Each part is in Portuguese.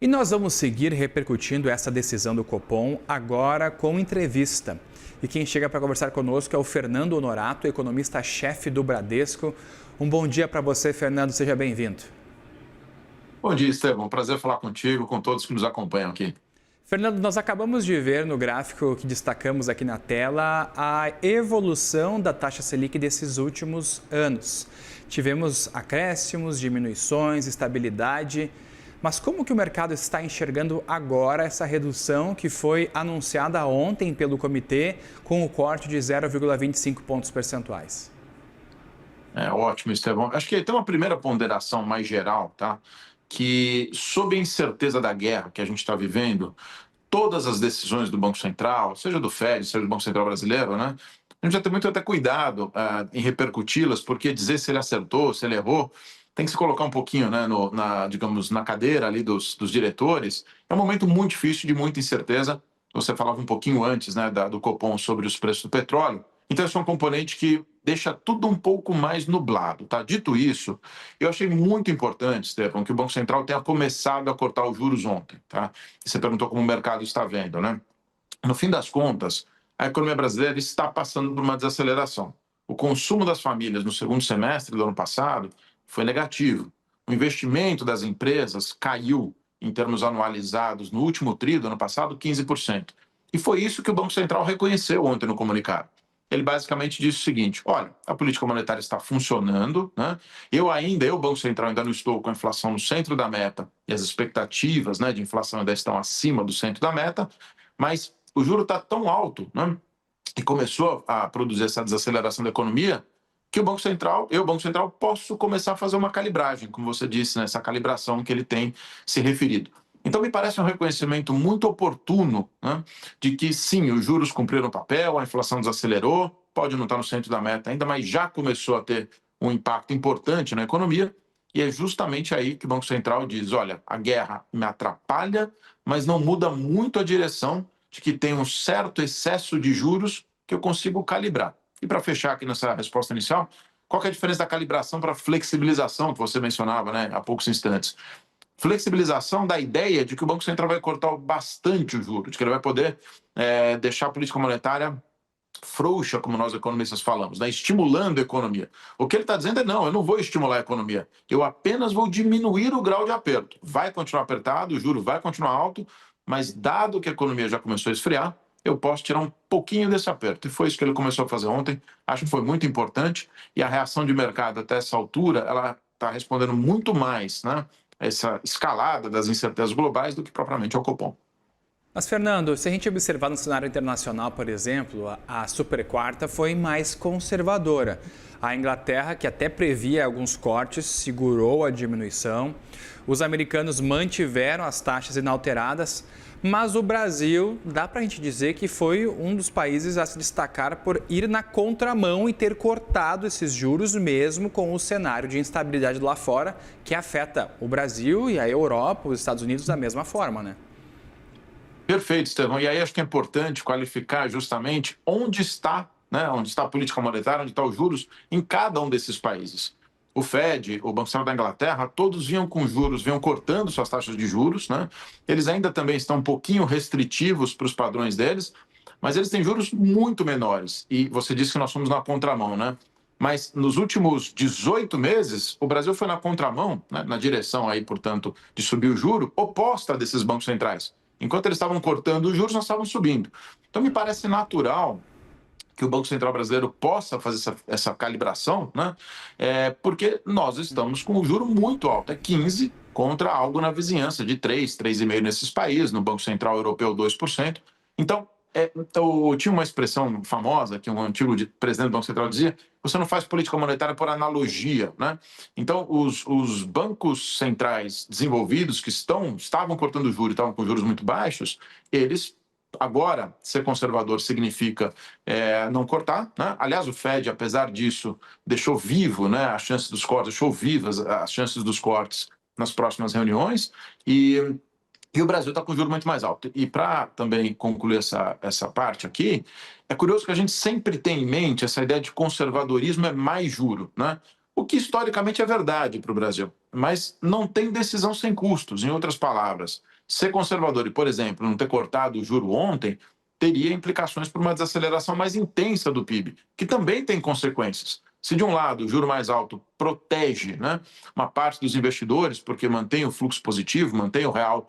E nós vamos seguir repercutindo essa decisão do Copom agora com entrevista. E quem chega para conversar conosco é o Fernando Honorato, economista-chefe do Bradesco. Um bom dia para você, Fernando, seja bem-vindo. Bom dia, Estevão. Prazer falar contigo, com todos que nos acompanham aqui. Fernando, nós acabamos de ver no gráfico que destacamos aqui na tela a evolução da taxa Selic desses últimos anos. Tivemos acréscimos, diminuições, estabilidade. Mas como que o mercado está enxergando agora essa redução que foi anunciada ontem pelo comitê com o corte de 0,25 pontos percentuais? É ótimo, Estevão. Acho que tem uma primeira ponderação mais geral, tá? Que sob a incerteza da guerra que a gente está vivendo, todas as decisões do Banco Central, seja do Fed, seja do Banco Central brasileiro, né? A gente já tem muito até cuidado em repercuti-las, porque dizer se ele acertou, se ele errou, tem que se colocar um pouquinho, né, digamos, na cadeira ali dos diretores. É um momento muito difícil, de muita incerteza. Você falava um pouquinho antes, né, do Copom sobre os preços do petróleo. Então, esse é um componente que deixa tudo um pouco mais nublado, tá? Dito isso, eu achei muito importante, Stefan, que o Banco Central tenha começado a cortar os juros ontem, tá? Você perguntou como o mercado está vendo, né? No fim das contas, a economia brasileira está passando por uma desaceleração. O consumo das famílias no segundo semestre do ano passado foi negativo. O investimento das empresas caiu em termos anualizados no último tri do ano passado 15%. E foi isso que o Banco Central reconheceu ontem no comunicado. Ele basicamente disse o seguinte: olha, a política monetária está funcionando, né? Eu, Banco Central, ainda não estou com a inflação no centro da meta e as expectativas, né, de inflação ainda estão acima do centro da meta, mas o juro está tão alto, né, e começou a produzir essa desaceleração da economia, que o Banco Central, Banco Central, posso começar a fazer uma calibragem, como você disse, nessa calibração que ele tem se referido. Então, me parece um reconhecimento muito oportuno, né, de que, sim, os juros cumpriram o papel, a inflação desacelerou, pode não estar no centro da meta ainda, mas já começou a ter um impacto importante na economia, e é justamente aí que o Banco Central diz: olha, a guerra me atrapalha, mas não muda muito a direção de que tem um certo excesso de juros que eu consigo calibrar. E para fechar aqui nessa resposta inicial, qual que é a diferença da calibração para a flexibilização que você mencionava, né, há poucos instantes? Flexibilização da ideia de que o Banco Central vai cortar bastante o juro, de que ele vai poder deixar a política monetária frouxa, como nós economistas falamos, né? Estimulando a economia. O que ele está dizendo é: não, eu não vou estimular a economia, eu apenas vou diminuir o grau de aperto. Vai continuar apertado, o juro vai continuar alto, mas dado que a economia já começou a esfriar, eu posso tirar um pouquinho desse aperto. E foi isso que ele começou a fazer ontem. Acho que foi muito importante, e a reação de mercado até essa altura, ela está respondendo muito mais, né, essa escalada das incertezas globais do que propriamente ao Copom. Mas, Fernando, se a gente observar no cenário internacional, por exemplo, a super quarta foi mais conservadora. A Inglaterra, que até previa alguns cortes, segurou a diminuição. Os americanos mantiveram as taxas inalteradas. Mas o Brasil, dá para a gente dizer que foi um dos países a se destacar por ir na contramão e ter cortado esses juros, mesmo com o cenário de instabilidade lá fora, que afeta o Brasil e a Europa, os Estados Unidos da mesma forma, né? Perfeito, Estevão. E aí acho que é importante qualificar justamente onde está, né, onde está a política monetária, onde estão os juros em cada um desses países. O Fed, o Banco Central da Inglaterra, todos vinham com juros, vinham cortando suas taxas de juros, né? Eles ainda também estão um pouquinho restritivos para os padrões deles, mas eles têm juros muito menores. E você disse que nós somos na contramão, né? Mas nos últimos 18 meses, o Brasil foi na contramão, né, na direção aí, portanto, de subir o juro, oposta desses bancos centrais. Enquanto eles estavam cortando os juros, nós estávamos subindo. Então, me parece natural que o Banco Central brasileiro possa fazer essa calibração, né? Porque nós estamos com o juro muito alto, é 15 contra algo na vizinhança de 3, 3,5% nesses países, no Banco Central Europeu 2%. Então, tinha uma expressão famosa que um antigo presidente do Banco Central dizia: você não faz política monetária por analogia, né? Então, os bancos centrais desenvolvidos que estavam cortando juros, estavam com juros muito baixos, eles agora, ser conservador significa não cortar, né? Aliás, o Fed, apesar disso, deixou vivo, né, a chance dos cortes, deixou vivas as chances dos cortes nas próximas reuniões, e o Brasil está com juro muito mais alto. E para também concluir essa parte aqui, é curioso que a gente sempre tem em mente essa ideia de conservadorismo é mais juro, né? o que historicamente é verdade para o Brasil. Mas não tem decisão sem custos. Em outras palavras, ser conservador e, por exemplo, não ter cortado o juro ontem teria implicações para uma desaceleração mais intensa do PIB, que também tem consequências. Se de um lado o juro mais alto protege, né, uma parte dos investidores, porque mantém o fluxo positivo, mantém o real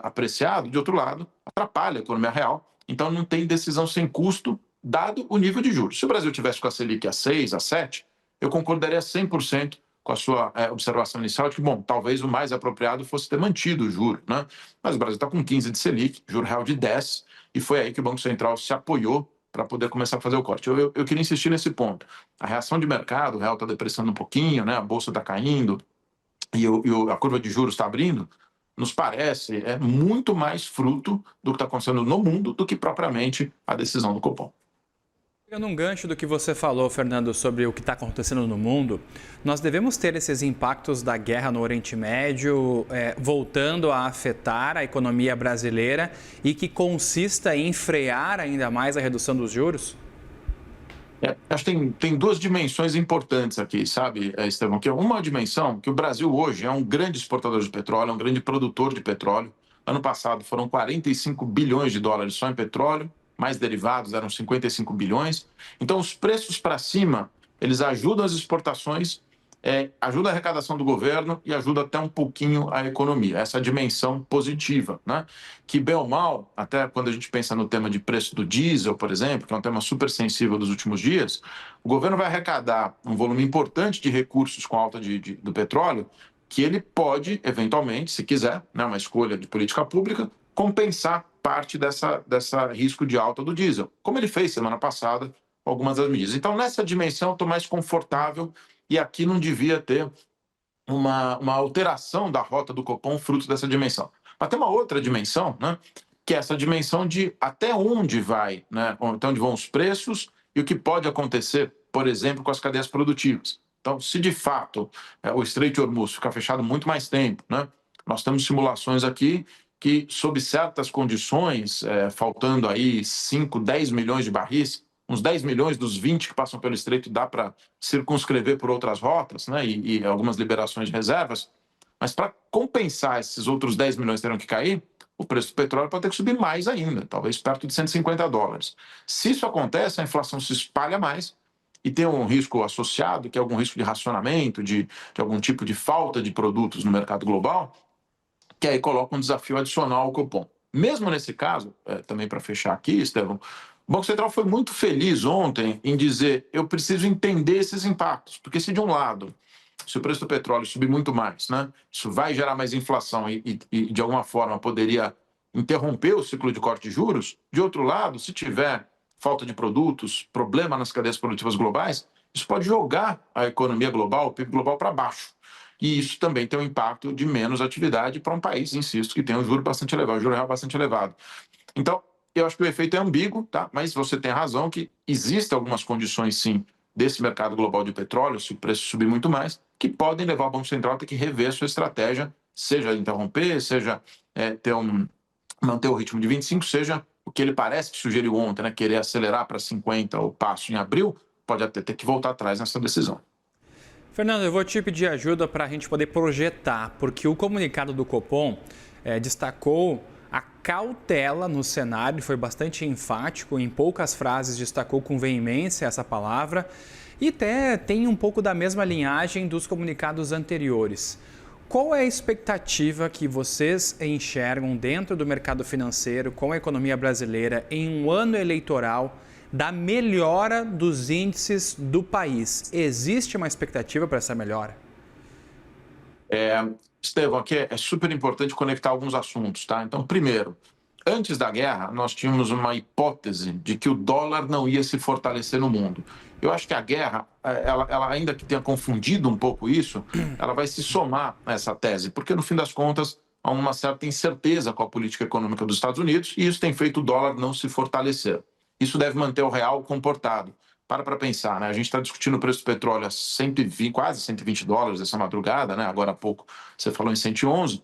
apreciado, de outro lado, atrapalha a economia real. Então não tem decisão sem custo, dado o nível de juros. Se o Brasil tivesse com a Selic a 6, a 7, eu concordaria 100% com a sua observação inicial de que, bom, talvez o mais apropriado fosse ter mantido o juro, né? Mas o Brasil está com 15 de Selic, juro real de 10, e foi aí que o Banco Central se apoiou para poder começar a fazer o corte. Eu queria insistir nesse ponto. A reação de mercado, o real está depreciando um pouquinho, né? A bolsa está caindo e a curva de juros está abrindo, nos parece muito mais fruto do que está acontecendo no mundo do que propriamente a decisão do Copom. Pegando um gancho do que você falou, Fernando, sobre o que está acontecendo no mundo, nós devemos ter esses impactos da guerra no Oriente Médio voltando a afetar a economia brasileira e que consista em frear ainda mais a redução dos juros? Acho que tem duas dimensões importantes aqui, sabe, Estevão? Que é uma dimensão que o Brasil hoje é um grande exportador de petróleo, é um grande produtor de petróleo. Ano passado foram 45 bilhões de dólares só em petróleo, mais derivados eram 55 bilhões. Então, os preços para cima, eles ajudam as exportações, ajuda a arrecadação do governo e ajuda até um pouquinho a economia. Essa dimensão positiva, né? Que, bem ou mal, até quando a gente pensa no tema de preço do diesel, por exemplo, que é um tema super sensível dos últimos dias, o governo vai arrecadar um volume importante de recursos com a alta do petróleo, que ele pode, eventualmente, se quiser, né, uma escolha de política pública, compensar parte dessa risco de alta do diesel, como ele fez semana passada com algumas das medidas. Então, nessa dimensão, estou mais confortável e aqui não devia ter uma alteração da rota do Copom fruto dessa dimensão. Mas tem uma outra dimensão, né, que é essa dimensão de até onde vai, né, até onde vão os preços e o que pode acontecer, por exemplo, com as cadeias produtivas. Então, se de fato o Estreito de Hormuz ficar fechado muito mais tempo, né, nós temos simulações aqui que, sob certas condições, faltando aí 5, 10 milhões de barris, uns 10 milhões dos 20 que passam pelo Estreito dá para circunscrever por outras rotas, né, e algumas liberações de reservas, mas para compensar esses outros 10 milhões que terão que cair, o preço do petróleo pode ter que subir mais ainda, talvez perto de 150 dólares. Se isso acontece, a inflação se espalha mais e tem um risco associado, que é algum risco de racionamento, de algum tipo de falta de produtos no mercado global, que aí coloca um desafio adicional ao Copom. Mesmo nesse caso, também para fechar aqui, Estevão, o Banco Central foi muito feliz ontem em dizer eu preciso entender esses impactos, porque se de um lado, se o preço do petróleo subir muito mais, né, isso vai gerar mais inflação e de alguma forma poderia interromper o ciclo de corte de juros, de outro lado, se tiver falta de produtos, problema nas cadeias produtivas globais, isso pode jogar a economia global, o PIB global para baixo. E isso também tem um impacto de menos atividade para um país, insisto, que tem um juro bastante elevado, um juro real bastante elevado. Então, eu acho que o efeito é ambíguo, tá? Mas você tem razão que existem algumas condições, sim, desse mercado global de petróleo, se o preço subir muito mais, que podem levar o Banco Central a ter que rever a sua estratégia, seja interromper, seja manter o ritmo de 25, seja o que ele parece que sugeriu ontem, né? Querer acelerar para 50 o passo em abril, pode até ter que voltar atrás nessa decisão. Fernando, eu vou te pedir ajuda para a gente poder projetar, porque o comunicado do Copom destacou a cautela no cenário, foi bastante enfático, em poucas frases destacou com veemência essa palavra e até tem um pouco da mesma linhagem dos comunicados anteriores. Qual é a expectativa que vocês enxergam dentro do mercado financeiro com a economia brasileira em um ano eleitoral da melhora dos índices do país? Existe uma expectativa para essa melhora? Estevão, aqui é super importante conectar alguns assuntos, tá? Então, primeiro, antes da guerra, nós tínhamos uma hipótese de que o dólar não ia se fortalecer no mundo. Eu acho que a guerra, ela ainda que tenha confundido um pouco isso, ela vai se somar a essa tese, porque no fim das contas há uma certa incerteza com a política econômica dos Estados Unidos e isso tem feito o dólar não se fortalecer. Isso deve manter o real comportado. Para pensar, né? A gente está discutindo o preço do petróleo a 120, quase 120 dólares essa madrugada, né? Agora há pouco você falou em 111,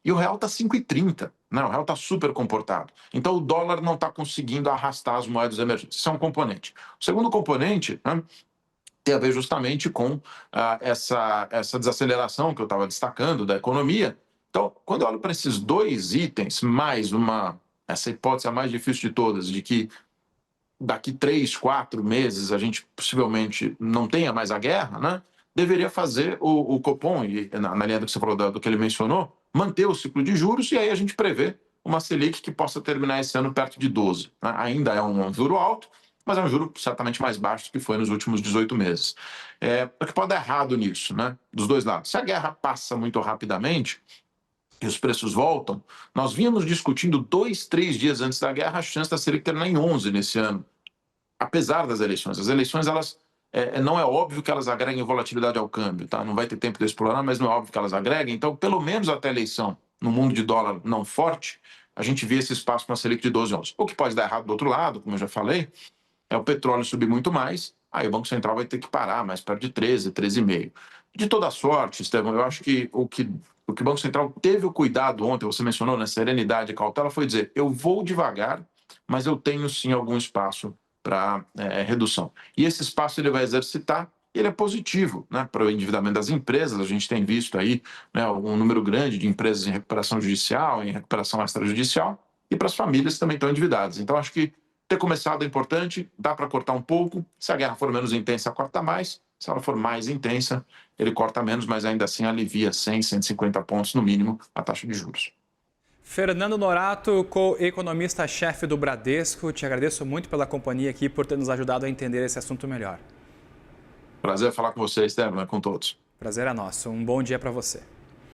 e o real está 5,30, né? O real está super comportado. Então o dólar não está conseguindo arrastar as moedas emergentes. Isso é um componente. O segundo componente, né, tem a ver justamente com essa desaceleração que eu estava destacando da economia. Então, quando eu olho para esses dois itens, mais essa hipótese a mais difícil de todas, de que daqui 3, 4 meses a gente possivelmente não tenha mais a guerra, né? Deveria fazer o Copom, e na linha do que você falou, do que ele mencionou, manter o ciclo de juros, e aí a gente prevê uma Selic que possa terminar esse ano perto de 12. Né? Ainda é um juro alto, mas é um juro certamente mais baixo do que foi nos últimos 18 meses. O que pode dar errado nisso, né? Dos dois lados? Se a guerra passa muito rapidamente e os preços voltam, nós vínhamos discutindo 2, 3 dias antes da guerra a chance da Selic terminar em 11 nesse ano, apesar das eleições. As eleições, elas não é óbvio que elas agreguem volatilidade ao câmbio, tá? Não vai ter tempo de explorar, mas não é óbvio que elas agreguem. Então, pelo menos até a eleição, no mundo de dólar não forte, a gente vê esse espaço para uma Selic de 12, 11. O que pode dar errado do outro lado, como eu já falei, é o petróleo subir muito mais, aí o Banco Central vai ter que parar mais perto de 13, 13,5. De toda sorte, Estevão, eu acho que o que o Banco Central teve o cuidado ontem, você mencionou, né, serenidade e cautela, foi dizer, eu vou devagar, mas eu tenho sim algum espaço para redução. E esse espaço ele vai exercitar, ele é positivo, né, para o endividamento das empresas. A gente tem visto aí, né, um número grande de empresas em recuperação judicial, em recuperação extrajudicial, e para as famílias que também estão endividadas. Então, acho que ter começado é importante, dá para cortar um pouco. Se a guerra for menos intensa, corta mais. Se ela for mais intensa, ele corta menos, mas ainda assim alivia 100, 150 pontos no mínimo a taxa de juros. Fernando Norato, co-economista-chefe do Bradesco, te agradeço muito pela companhia aqui, por ter nos ajudado a entender esse assunto melhor. Prazer falar com você, Estevão, com todos. Prazer é nosso. Um bom dia para você.